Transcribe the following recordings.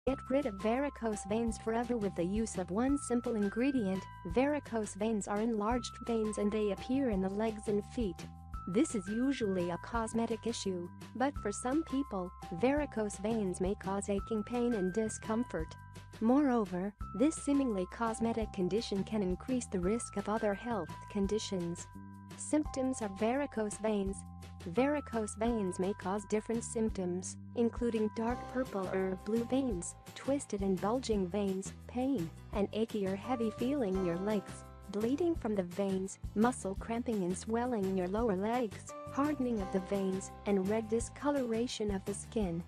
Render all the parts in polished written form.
Get rid of varicose veins forever with the use of one simple ingredient. Varicose veins are enlarged veins and they appear in the legs and feet. This is usually a cosmetic issue, but for some people, varicose veins may cause aching pain and discomfort. Moreover, this seemingly cosmetic condition can increase the risk of other health conditions. Symptoms of varicose veins. Varicose veins may cause different symptoms, including dark purple or blue veins, twisted and bulging veins, pain, an achy or heavy feeling in your legs, bleeding from the veins, muscle cramping and swelling in your lower legs, hardening of the veins, and red discoloration of the skin.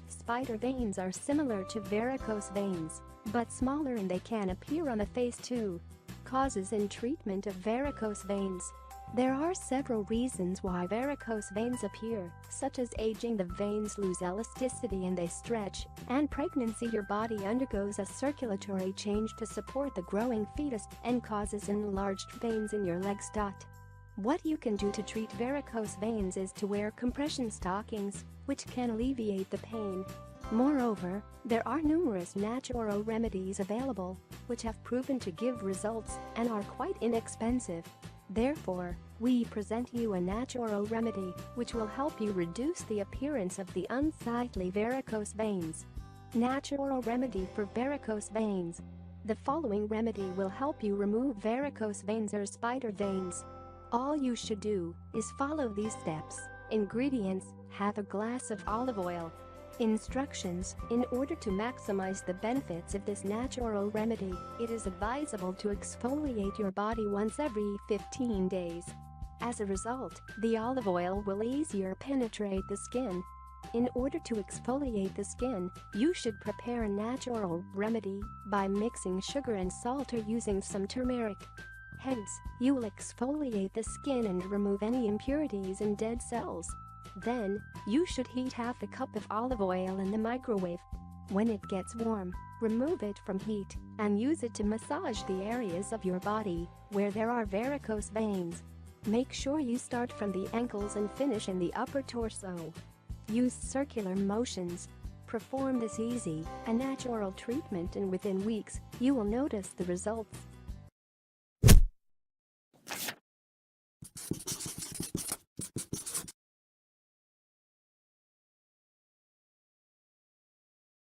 Spider veins are similar to varicose veins, but smaller and they can appear on the face too. Causes and treatment of varicose veins. There are several reasons why varicose veins appear, such as aging, the veins lose elasticity and they stretch, and pregnancy. Your body undergoes a circulatory change to support the growing fetus and causes enlarged veins in your legs. What you can do to treat varicose veins is to wear compression stockings, which can alleviate the pain. Moreover, there are numerous natural remedies available, which have proven to give results and are quite inexpensive. Therefore, we present you a natural remedy which will help you reduce the appearance of the unsightly varicose veins. Natural remedy for varicose veins. The following remedy will help you remove varicose veins or spider veins. All you should do is follow these steps. Ingredients: have a glass of olive oil. Instructions: in order to maximize the benefits of this natural remedy, it is advisable to exfoliate your body once every 15 days. As a result, the olive oil will easier penetrate the skin. In order to exfoliate the skin, you should prepare a natural remedy by mixing sugar and salt or using some turmeric. Hence, you will exfoliate the skin and remove any impurities and dead cells. Then, you should heat half a cup of olive oil in the microwave. When it gets warm, remove it from heat and use it to massage the areas of your body where there are varicose veins. Make sure you start from the ankles and finish in the upper torso. Use circular motions. Perform this easy, a natural treatment, and within weeks, you will notice the results.